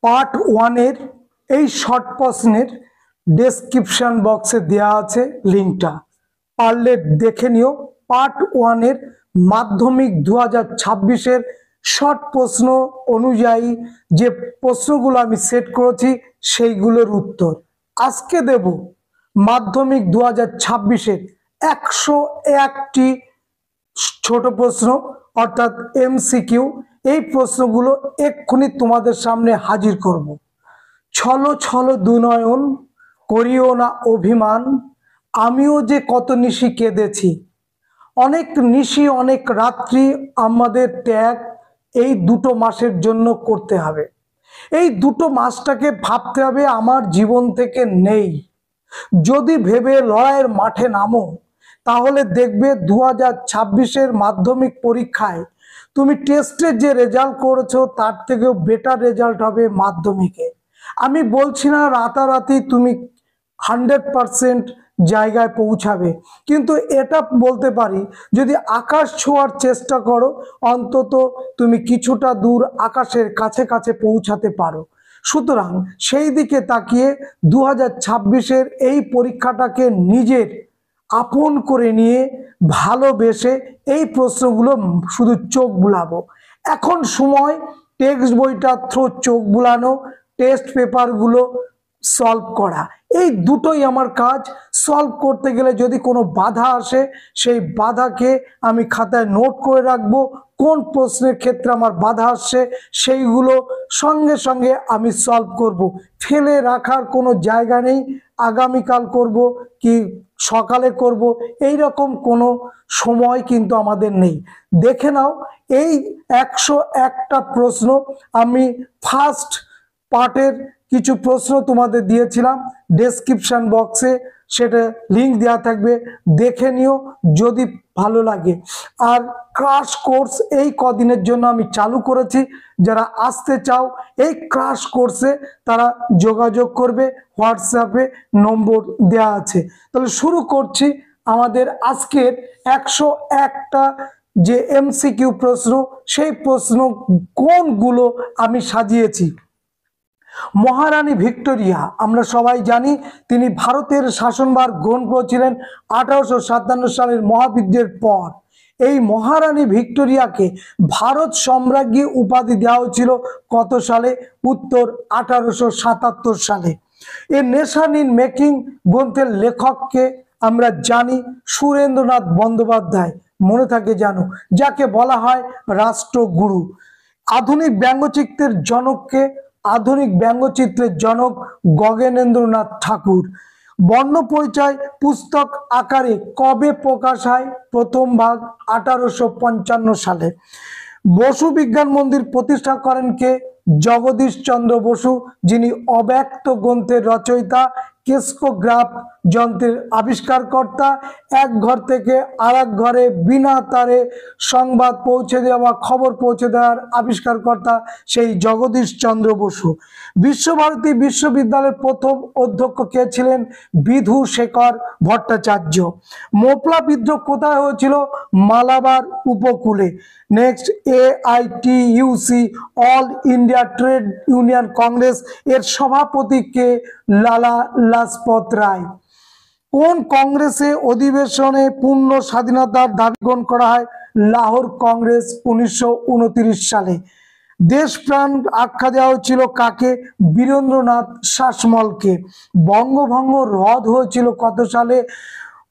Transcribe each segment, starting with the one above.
Part ওয়ানের এই short প্রশ্নের ডেসক্রিপশন বক্সে দেওয়া আছে লিঙ্কটা, পারলে দেখে নিও। পার্ট ওয়ানের মাধ্যমিক 2026-এর শর্ট প্রশ্ন অনুযায়ী যে প্রশ্নগুলো আমি সেট করেছি সেইগুলোর উত্তর আজকে দেব। মাধ্যমিক 2026-এর 101টি ছোট প্রশ্ন অর্থাৎ এমসিকিউ, এই প্রশ্নগুলো এক্ষুনি তোমাদের সামনে হাজির করব। ছলো ছলো দুনয়ন, করিও না অভিমান, আমিও যে কত নিশি কেঁদেছি। অনেক নিশি অনেক রাত্রি আমাদের ত্যাগ এই দুটো মাসের জন্য করতে হবে। এই দুটো মাসটাকে ভাবতে হবে আমার জীবন থেকে নেই। যদি ভেবে লড়াইয়ের মাঠে নামো তাহলে দেখবে 2026-এর মাধ্যমিক পরীক্ষায় তুমি টেস্টে যে রেজাল্ট করেছো তার থেকেও বেটার রেজাল্ট হবে মাধ্যমিকে। আমি বলছি না রাতারাতি তুমি 100% জায়গায় পৌঁছাবে, কিন্তু এটা বলতে পারি যদি আকাশ ছোঁয়ার চেষ্টা করো অন্তত তুমি কিছুটা দূর আকাশের কাছে কাছে পৌঁছাতে পারো। সুতরাং সেই দিকে তাকিয়ে 2026-এর এই পরীক্ষাটাকে নিজের আপন করে নিয়ে ভালোবেসে এই প্রশ্নগুলো শুধু চোখ বুলাবো। এখন সময় টেক্সট বইটা থ্রো চোখ বুলানো, টেস্ট পেপারগুলো সলভ করা, এই দুটোই আমার কাজ। সলভ করতে গেলে যদি কোনো বাধা আসে সেই বাধাকে আমি খাতায় নোট করে রাখবো, কোন প্রশ্নের ক্ষেত্রে আমার বাধা আসছে সেইগুলো সঙ্গে সঙ্গে আমি সলভ করব। ফেলে রাখার কোনো জায়গা নেই, আগামীকাল করব কি সকালে করব এই রকম কোনো সময় কিন্তু আমাদের নেই। দেখে নাও এই 101টা প্রশ্ন আমি ফার্স্ট পার্টের কিছু প্রশ্ন তোমাদের দিয়েছিলাম, ডেসক্রিপশন বক্সে সেটা লিঙ্ক দেওয়া থাকবে, দেখে নিও যদি ভালো লাগে। আর ক্রাশ কোর্স এই কদিনের জন্য আমি চালু করেছি, যারা আসতে চাও এই ক্রাশ কোর্সে তারা যোগাযোগ করবে, হোয়াটসঅ্যাপে নম্বর দেওয়া আছে। তাহলে শুরু করছি আমাদের আজকের 101টা যে এমসিকিউ প্রশ্ন, সেই প্রশ্ন কোনগুলো আমি সাজিয়েছি। মহারানী ভিক্টোরিয়া আমরা সবাই জানি তিনি ভারতের শাসনভার গ্রহণ করেছিলেন 1857 সালের মহাবিদ্যের পর। এই মহারানী ভিক্টোরিয়াকে ভারত সম্রাজ্ঞী উপাধি দেওয়া হয়েছিল কত সালে? উত্তর 1877 সালে। এ নেশন ইন মেকিং গ্রন্থের লেখককে আমরা জানি সুরেন্দ্রনাথ বন্দ্যোপাধ্যায়, মনে থাকে জানো, যাকে বলা হয় রাষ্ট্রগুরু। আধুনিক ব্যঙ্গচিত্রের জনককে? আধুনিক ব্যঙ্গচিত্রের জনক গগনেন্দ্রনাথ ঠাকুর। বর্ণপরিচয় পুস্তক আকারে কবে প্রকাশ হয়? প্রথম ভাগ 1855 সালে। বসু বিজ্ঞান মন্দির প্রতিষ্ঠা করেন কে? জগদীশ চন্দ্র বসু, যিনি অব্যক্ত গ্রন্থের রচয়িতা, কেস্কোগ্রাফ যন্ত্রের আবিষ্কারকর্তা, এক ঘর থেকে আর এক ঘরে বিনা তারে সংবাদ পৌঁছে দেওয়া, খবর পৌঁছে দেওয়ার আবিষ্কারকর্তা সেই জগদীশ চন্দ্র বসু। বিশ্বভারতী বিশ্ববিদ্যালয়ের প্রথম অধ্যক্ষ কে ছিলেন? বিধু শেখর ভট্টাচার্য। মোপলা বিদ্রোহ কোথায় হয়েছিল? মালাবার উপকূলে। Next, AITUC all India trade union Congress এর সভাপতি কে? লালা লাজপত রায়। কোন কংগ্রেসে অধিবেশনে পূর্ণ স্বাধীনতার দাবি গ্রহণ করা হয়? লাহোর কংগ্রেস 1929 সালে। দেশপ্রাণ আখ্যা দেওয়া হয়েছিল কাকে? বীরেন্দ্রনাথ শাসমলকে। বঙ্গভঙ্গ রদ হয়েছিল কত সালে?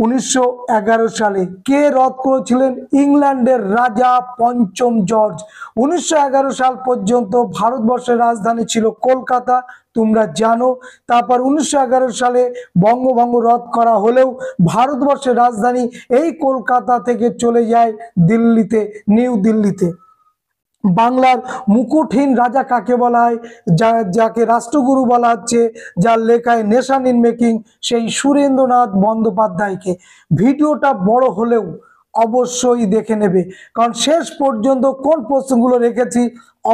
1911 সালে। কে রদ করেছিলেন? ইংল্যান্ডের রাজা পঞ্চম জর্জ। 1911 সাল পর্যন্ত ভারতবর্ষের রাজধানী ছিল কলকাতা, তোমরা জানো। তারপর 1911 সালে বঙ্গভঙ্গ রদ করা হলেও ভারতবর্ষের রাজধানী এই কলকাতা থেকে চলে যায় দিল্লিতে, নিউ দিল্লিতে। বাংলার মুকুটহীন রাজা কাকে বলা হয়? যাকে রাষ্ট্রগুরু বলা হচ্ছে, যার লেখায় নেশন ইন মেকিং, সেই সুরেন্দ্রনাথ বন্দ্যোপাধ্যায়কে। ভিডিওটা বড় হলেও অবশ্যই দেখে নেবে, কারণ শেষ পর্যন্ত কোন প্রশ্নগুলো রেখেছি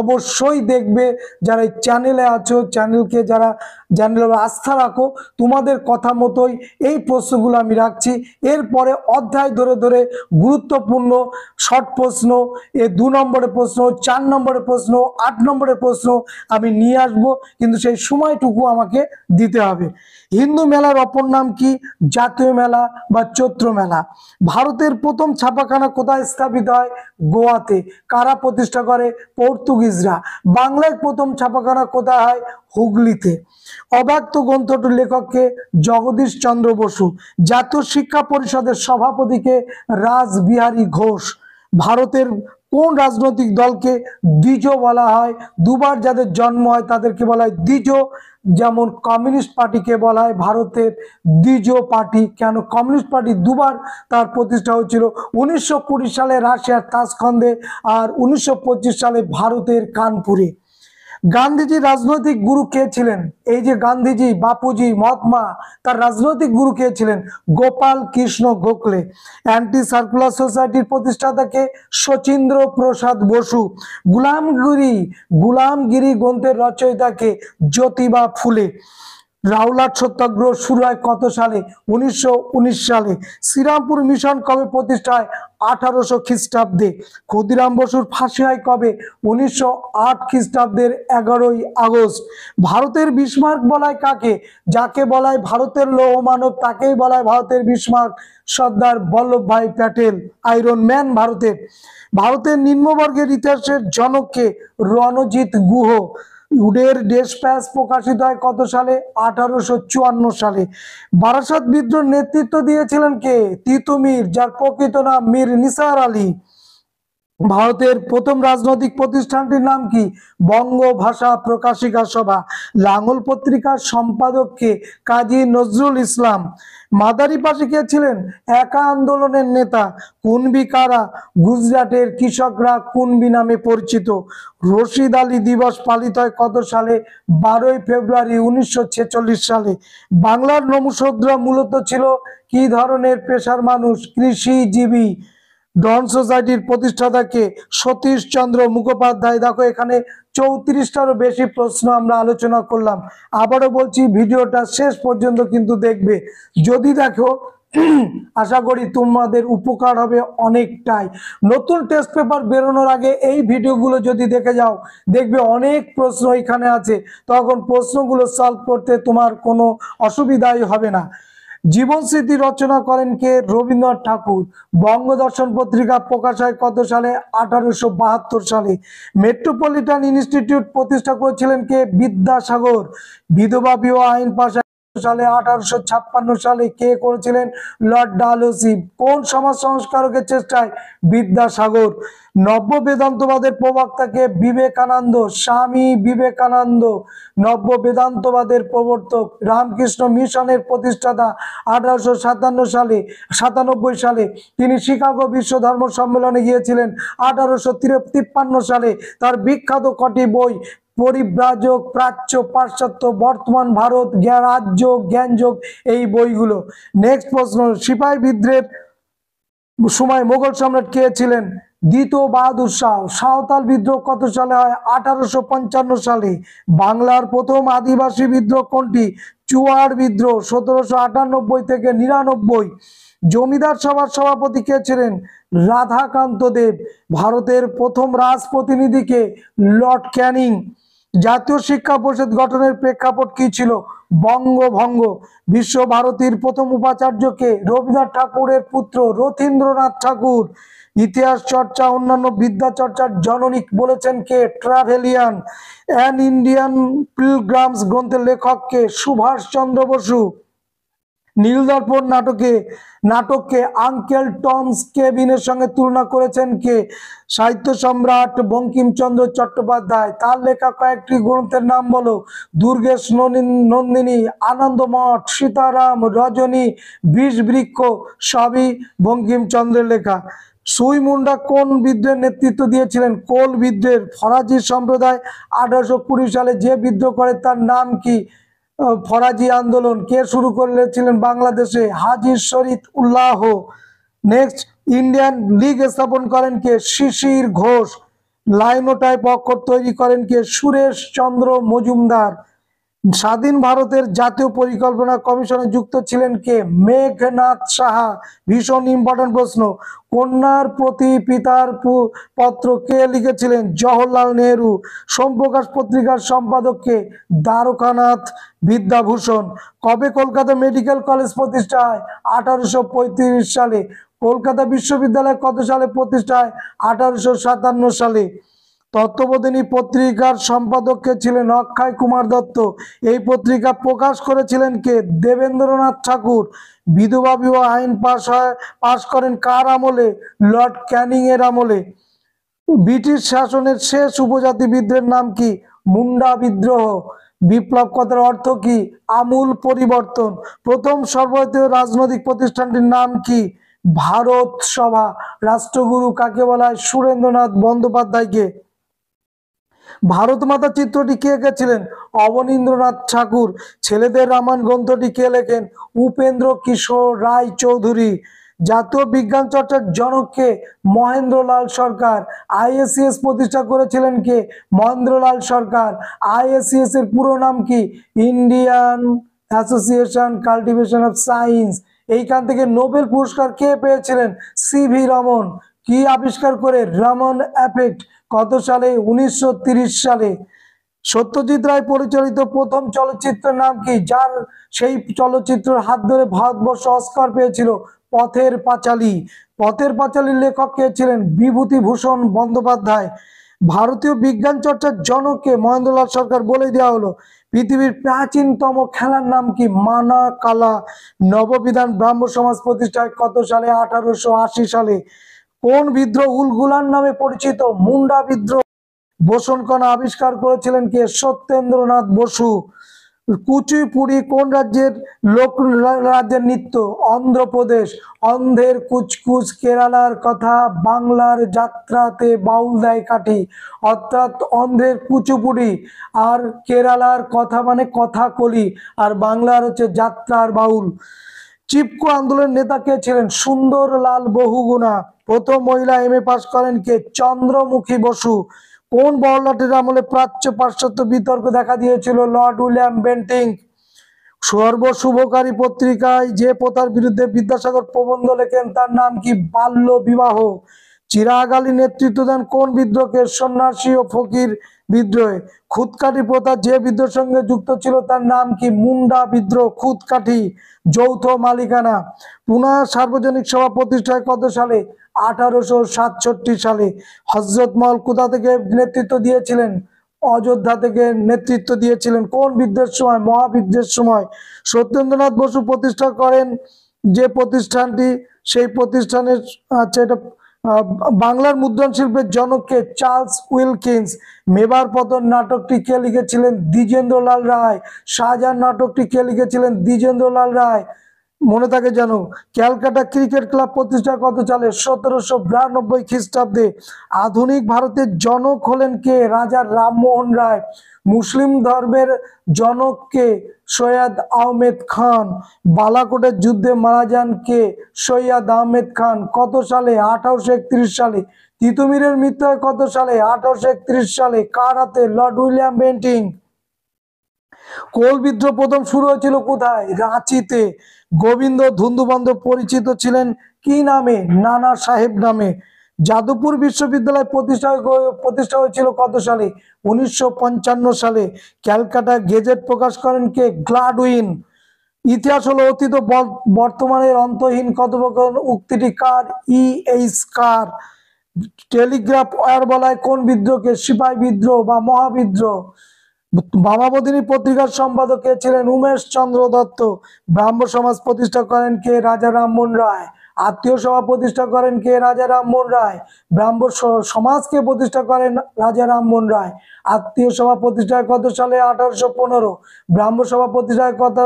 অবশ্যই দেখবে। যারা এই চ্যানেলে আছো, চ্যানেলকে যারা চ্যানেলের আস্থা রাখো, তোমাদের কথা মতোই এই প্রশ্নগুলো আমি রাখছি। এরপরে অধ্যায় ধরে ধরে গুরুত্বপূর্ণ শর্ট প্রশ্ন, 2 নম্বরের প্রশ্ন, 4 নম্বরের প্রশ্ন, 8 নম্বরের প্রশ্ন আমি নিয়ে আসবো, কিন্তু সেই সময়টুকু আমাকে দিতে হবে। হিন্দু মেলার অপর নাম কি? জাতীয় মেলা বা চৈত্র মেলা। ভারতের প্রথম ছাপাখানা কোথায় স্থাপিত হয়? গোয়াতে। কারা প্রতিষ্ঠা করে? পর্তুগিজরা। বাংলায় প্রথম ছাপাখানা কোথায় হয়? হুগলিতে। অব্যক্ত গ্রন্থটির লেখককে? জগদীশ চন্দ্র বসু। জাতীয় শিক্ষা পরিষদের সভাপতিকে? রাসবিহারী ঘোষ। ভারতের কোন রাজনৈতিক দলকে দ্বিজ বলা হয়? দুবার যাদের জন্ম হয় তাদেরকে বলা হয় দ্বিজ। যেমন কমিউনিস্ট পার্টিকে বলা হয় ভারতের দ্বিজ পার্টি। কেন? কমিউনিস্ট পার্টি দুবার তার প্রতিষ্ঠা হয়েছিল, 1920 সালে রাশিয়ার তাসখন্দে আর 1925 সালে ভারতের কানপুরে। গান্ধীজির রাজনৈতিক গুরু কে ছিলেন? এই যে গান্ধীজি, বাপুজি, মহাত্মা, তার রাজনৈতিক গুরু কে ছিলেন? গোপাল কৃষ্ণ গোখলে। অ্যান্টি সার্কুলার সোসাইটির প্রতিষ্ঠাতাকে? শচীন্দ্র প্রসাদ বসু। গুলামগিরি গ্রন্থের রচয়িতাকে? জ্যোতিবা ফুলে। রাওলাট সত্যাগ্রহ শুরু হয় কত সালে? 1919 সালে। শ্রীরামপুর মিশন কবে প্রতিষ্ঠা হয়? 1800 খ্রিস্টাব্দে। ক্ষুদিরাম বসুর ফাঁসি হয় কবে? 1908 খ্রিস্টাব্দের 11ই আগস্ট। ভারতের বিসমার্ক বলা হয় কাকে? যাকে বলা হয় ভারতের লৌহ মানব তাকেই বলা হয় ভারতের Bismarck. Sardar Vallabhbhai Patel, iron man ভারতের। ভারতের নিম্নবর্গের ইতিহাসের জনককে? রণজিৎ গুহ। উডের ডেসপ্যাচ প্রকাশিত হয় কত সালে? 1854 সালে। বারাসাত বিদ্রোহ নেতৃত্ব দিয়েছিলেন কে? তিতুমির, যার প্রকৃত নাম মীর নিসার আলী। ভারতের প্রথম রাজনৈতিক প্রতিষ্ঠানটির নাম কি? বঙ্গ ভাষা প্রকাশিকা সভা। লাঙ্গল পত্রিকার সম্পাদককে? কাজী নজরুল ইসলাম। মাদারিপাশে কে ছিলেন? একা আন্দোলনের নেতা। কুনবি কারা? গুজরাটের কৃষকরা কুনবি নামে পরিচিত। রশিদ আলী দিবস পালিত হয় কত সালে? 12ই ফেব্রুয়ারি 1946 সালে। বাংলার নমুশূদ্ররা মূলত ছিল কি ধরনের পেশার মানুষ? কৃষিজীবী। ডন সোসাইটির প্রতিষ্ঠাতাকে? সতীশ চন্দ্র মুখোপাধ্যায়। দেখো এখানে 34টারও বেশি প্রশ্ন আমরা আলোচনা করলাম। আবারও বলছি, ভিডিওটা শেষ পর্যন্ত কিন্তু দেখবে। যদি দেখো আশা করি তোমাদের উপকার হবে অনেকটাই। নতুন টেস্ট পেপার বেরোনোর আগে এই ভিডিওগুলো যদি দেখে যাও, দেখবে অনেক প্রশ্ন এখানে আছে, তখন প্রশ্নগুলো সলভ করতে তোমার কোনো অসুবিধাই হবে না। জীবন স্মৃতি রচনা করেন কে? রবীন্দ্রনাথ ঠাকুর। বঙ্গদর্শন পত্রিকা প্রকাশ হয় কত সালে? 1872 সালে। মেট্রোপলিটন ইনস্টিটিউট প্রতিষ্ঠা করেছিলেন কে? বিদ্যাসাগর। বিধবা বিবাহ আইন পাশ সালে 1856 সালে কে করেছিলেন? লর্ড ডালহৌসি। কোন সমাজ সংস্কারকের চেষ্টায়? বিদ্যাসাগর। নব্য বেদান্তবাদের প্রবক্তাকে? বিবেকানন্দ, স্বামী বিবেকানন্দ। নব্য বেদান্তবাদের প্রবর্তক। রামকৃষ্ণ মিশনের প্রতিষ্ঠাতা 1897 সালে। তিনি শিকাগো বিশ্ব ধর্ম সম্মেলনে গিয়েছিলেন 1853 সালে। তার বিখ্যাত কটি বই: পরিব্রাজক, প্রাচ্য, পাশ্চাত্য, বর্তমান ভারত, রাজযোগ, জ্ঞানযোগ, এই বইগুলো। নেক্সট প্রশ্ন, সিপাহী বিদ্রোহের সময় মোগল সম্রাট কে ছিলেন? দ্বিতীয় বাহাদুর শাহ। সাঁওতাল বিদ্রোহ কত সালে হয়? 1855 সালে। বাংলার প্রথম আদিবাসী বিদ্রোহ কোনটি? চুয়াড় বিদ্রোহ, 1798 থেকে 99। জমিদার সভার সভাপতি কে ছিলেন? রাধাকান্ত দেব। ভারতের প্রথম রাজপ্রতিনিধিকে? লর্ড ক্যানিং। জাতীয় শিক্ষা পরিষদ গঠনের প্রেক্ষাপট কি ছিল? বঙ্গভঙ্গ। বিশ্বভারতীর প্রথম উপাচার্যকে? রবীন্দ্রনাথ ঠাকুরের পুত্র রথীন্দ্রনাথ ঠাকুর। ইতিহাস চর্চা অন্যান্য বিদ্যা চর্চার জননী বলেছেন কে? ট্রাভেলিয়ান। অ্যান ইন্ডিয়ান পিলগ্রামস গ্রন্থের লেখককে? সুভাষচন্দ্র বসু। নীলদর্পণ নাটককে আঙ্কেল টমস কেবিনের সঙ্গে তুলনা করেছেন কে? সাহিত্য সম্রাট বঙ্কিমচন্দ্র চট্টোপাধ্যায়। তার লেখা কয়েকটি গ্রন্থের নাম বলো। দুর্গেশ নন্দিনী, আনন্দমঠ, সীতারাম, রজনী, বিষবৃক্ষ, সবই বঙ্কিমচন্দ্রের লেখা। সুই মুন্ডা কোন বিদ্রোহের নেতৃত্ব দিয়েছিলেন? কোল বিদ্রোহের। ফরাজি সম্প্রদায় 1820 সালে যে বিদ্রোহ করে তার নাম কি? ফরাজি আন্দোলন। কে শুরু করেছিলেন বাংলাদেশে? হাজী শরীফ উল্লাহ। নেক্সট, ইন্ডিয়ান লীগ স্থাপন করেন কে? শিশির ঘোষ। লাইনোটাইপ অক্ষর তৈরি করেন কে? সুরেশ চন্দ্র মজুমদার। স্বাধীন ভারতের জাতীয় পরিকল্পনা কমিশনে যুক্ত ছিলেন কে? মেঘনাদ সাহা। ভীষণ ইম্পর্টেন্ট প্রশ্ন। কন্যার প্রতি পিতার পত্র কে লিখেছিলেন? জওহরলাল নেহেরু। সোমপ্রকাশ পত্রিকার সম্পাদক কে? দ্বারকানাথ বিদ্যাভূষণ। কবে কলকাতা মেডিকেল কলেজ প্রতিষ্ঠা হয়? 1835 সালে। কলকাতা বিশ্ববিদ্যালয় কত সালে প্রতিষ্ঠা হয়? 1857 সালে। তত্ত্ববোধিনী পত্রিকার সম্পাদক কে ছিলেন? অক্ষয় কুমার দত্ত। এই পত্রিকা প্রকাশ করেছিলেন কে? দেবেন্দ্রনাথ ঠাকুর। বিধবা বিবাহ আইন পাশ করেন কার আমলে? লর্ড ক্যানিং এর আমলে। ব্রিটিশ শাসনের শেষ উপজাতি বিদ্রোহের নাম কি? মুন্ডা বিদ্রোহ। বিপ্লব কথার অর্থ কি? আমূল পরিবর্তন। প্রথম সর্বভারতীয় রাজনৈতিক প্রতিষ্ঠানটির নাম কি? ভারত সভা। রাষ্ট্রগুরু কাকে বলা হয়? সুরেন্দ্রনাথ বন্দ্যোপাধ্যায়কে। ভারত মাতা চিত্রটি কে এঁকেছিলেন? অবনীন্দ্রনাথ ঠাকুর। ছেলেদের রামায়ণ গ্রন্থটি কে লেখেন? উপেন্দ্র কিশোর রায় চৌধুরী। জাতীয় বিজ্ঞান চর্চার জনক কে? মহেন্দ্রলাল সরকার। আইএসসিএস প্রতিষ্ঠা করেছিলেন কে? মহেন্দ্রলাল সরকার। আইএসসিএস এর পুরো নাম কি? Indian association cultivation of science. এইখান থেকে নোবেল পুরস্কার কে পেয়েছিলেন? সিভি রমন। কি আবিষ্কার করে? রমন এফেক্ট। কত সালে? 1930 সালে। সত্যজিৎ রায় পরিচালিত প্রথম চলচ্চিত্রের নাম কি? যার সেই চলচ্চিত্রের হাত ধরে ভারতবর্ষ অস্কার পেয়েছিল? পথের পাঁচালী। পথের পাঁচালীর লেখক কে ছিলেন? বিভূতিভূষণ বন্দ্যোপাধ্যায়। ভারতীয় বিজ্ঞান চর্চার জনককে? মহেন্দ্রলাল সরকার বলে দেওয়া হলো। পৃথিবীর প্রাচীনতম খেলার নাম কি? মানা কালা। নববিধান ব্রাহ্ম সমাজ প্রতিষ্ঠায় কত সালে? 1880 সালে। কোন বিদ্রোহ উলগুলান নামে পরিচিত? মুন্ডা বিদ্রোহ। বোসন কণা আবিষ্কার করেছিলেন কে? সত্যেন্দ্রনাথ বসু। কুচিপুড়ি কোন রাজ্যের রাজ্যের নৃত্য? অন্ধ্রপ্রদেশ। অন্ধের কুচকুচ কেরালার কথা, বাংলার যাত্রাতে বাউল দেয় কাঠি। অর্থাৎ অন্ধের কুচিপুড়ি আর কেরালার কথা মানে কথা কলি, আর বাংলার হচ্ছে যাত্রার বাউল। চিপকো আন্দোলনের নেতা কে ছিলেন? সুন্দরলাল বহুগুণা। প্রথম মহিলা এমএ পাস করেন কে? চন্দ্রমুখী বসু। কোন বড়লাটের আমলে প্রাচ্য পাশ্চাত্য বিতর্ক দেখা দিয়েছিল? Lord William Bentinck. সর্বশুভকারী পত্রিকায় যে প্রথার বিরুদ্ধে বিদ্যাসাগর প্রবন্ধ লেখেন তার নাম কি? বাল্য বিবাহ। চিরাগ আলী নেতৃত্ব দেন কোন বিদ্রোহকে? সন্ন্যাসী ও ফকির বিদ্রোহে। খুদকাঠি প্রথা যে বিদ্রোহের সঙ্গে যুক্ত ছিল তার নাম কি? মুন্ডা বিদ্রোহ। খুদকাঠি যৌথ মালিকানা। পুনা সার্বজনিক সভা প্রতিষ্ঠায় কত সালে? 1867 সালে। হযরত মহল কোথা থেকে নেতৃত্ব দিয়েছিলেন? অযোধ্যা থেকে নেতৃত্ব দিয়েছিলেন। কোন বিদ্রোহের সময়? মহাবিদ্রোহের সময়। সত্যেন্দ্রনাথ বসু প্রতিষ্ঠা করেন যে প্রতিষ্ঠানটি, সেই প্রতিষ্ঠানের এটা বাংলার মুদ্রণ শিল্পের জনককে? Charles Wilkins. মেবার পতন নাটকটি কে লিখেছিলেন? দ্বিজেন্দ্রলাল রায়। শাহজাহান নাটকটি কে লিখেছিলেন? দ্বিজেন্দ্রলাল রায়। মনে থাকে জানো। ক্যালকাটা ক্রিকেট ক্লাব প্রতিষ্ঠা কত সালে? 1792 খ্রিস্টাব্দে। আধুনিক ভারতের জনক হলেন কে? রাজা রামমোহন রায়। মুসলিম ধর্মের জনক কে? সৈয়দ আহমেদ খান। বালাকোটের যুদ্ধে মারা যান কে? সৈয়দ আহমেদ খান। কত সালে? 1831 সালে। তিতুমিরের মৃত্যু হয় কত সালে? 1831 সালে। কার হাতে? Lord William Bentinck. কোল বিদ্রোহ প্রথম শুরু হয়েছিল কোথায়? রাঁচিতে। গোবিন্দ ধুন্দুবন্ধ পরিচিত ছিলেন কি নামে? নানা সাহেব নামে। যাদবপুর বিশ্ববিদ্যালয় প্রতিষ্ঠা হয়েছিল কত সালে? 1955 সালে। ক্যালকাটা গেজেট প্রকাশ করেন কে? গ্লাডউইন। ইতিহাস হলো অতীত বর্তমানের অন্তহীন কথোপকথন উক্তিটি কার? এইচ কার। টেলিগ্রাফ ওয়ার বলা হয় কোন বিদ্রোহকে? সিপাহী বিদ্রোহ বা মহাবিদ্রোহ। বামাবধিনী পত্রিকার সম্পাদক কে ছিলেন? উমেশ চন্দ্র দত্ত। ব্রাহ্ম সমাজ প্রতিষ্ঠা করেন কে? রাজা রামমোহন রায়। আত্মীয় সভা প্রতিষ্ঠা করেন কে? রাজা রামমোহন রায়। ব্রাহ্ম সমাজকে প্রতিষ্ঠা করেন রাজা রামমোহন রায়। আত্মীয় সভা প্রতিষ্ঠায় কত সালে? 1815। ব্রাহ্ম সভা প্রতিষ্ঠায় কত?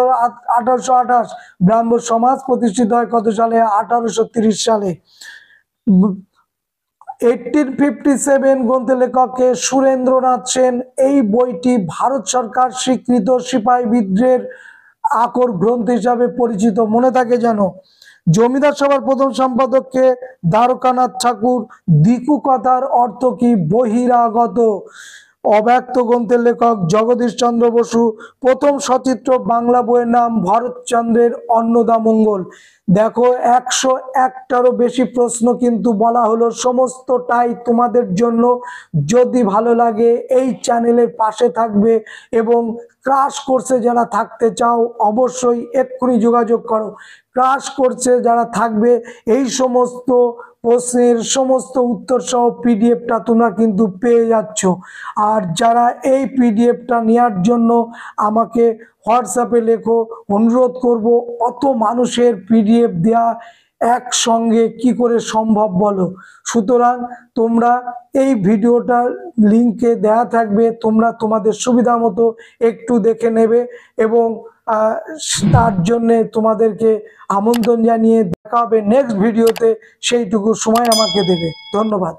1828। ব্রাহ্ম সমাজ প্রতিষ্ঠিত হয় কত সালে? 1830 সালে। 1857 গ্রন্থের লেখক কে? সুরেন্দ্রনাথ সেন। এই বইটি ভারত সরকার স্বীকৃত সিপাহী বিদ্রোহের আকর গ্রন্থ হিসাবে পরিচিত। মনে থাকে জানো। জমিদার সভার প্রথম সম্পাদককে দ্বারকানাথ ঠাকুর। দিকু কথার অর্থ কি? বহিরাগত। অব্যক্ত গ্রন্থের লেখক জগদীশ চন্দ্র বসু। প্রথম সচিত্র বাংলা বইয়ের নাম ভরতচন্দ্রের অন্নদামঙ্গল। দেখো 101টারও বেশি প্রশ্ন কিন্তু বলা হলো, সমস্তটাই তোমাদের জন্য। যদি ভালো লাগে এই চ্যানেলের পাশে থাকবে এবং ক্রাশ কোর্সে যারা থাকতে চাও অবশ্যই এক্ষুনি যোগাযোগ করো। ক্রাশ কোর্সে যারা থাকবে এই সমস্ত প্রশ্নের সমস্ত উত্তর সহ পিডিএফটা তোমরা কিন্তু পেয়ে যাচ্ছ। আর যারা এই পিডিএফটা নেওয়ার জন্য আমাকে হোয়াটসঅ্যাপে লেখো, অনুরোধ করব, অত মানুষের পিডিএফ দেয়া একসঙ্গে কি করে সম্ভব বলো। সুতরাং তোমরা এই ভিডিওটার লিঙ্কে দেয়া থাকবে, তোমরা তোমাদের সুবিধা মতো একটু দেখে নেবে এবং তার জন্যে তোমাদেরকে আমন্ত্রণ জানিয়ে দেখা হবে নেক্সট ভিডিওতে। সেইটুকু সময় আমাকে দেবে। ধন্যবাদ।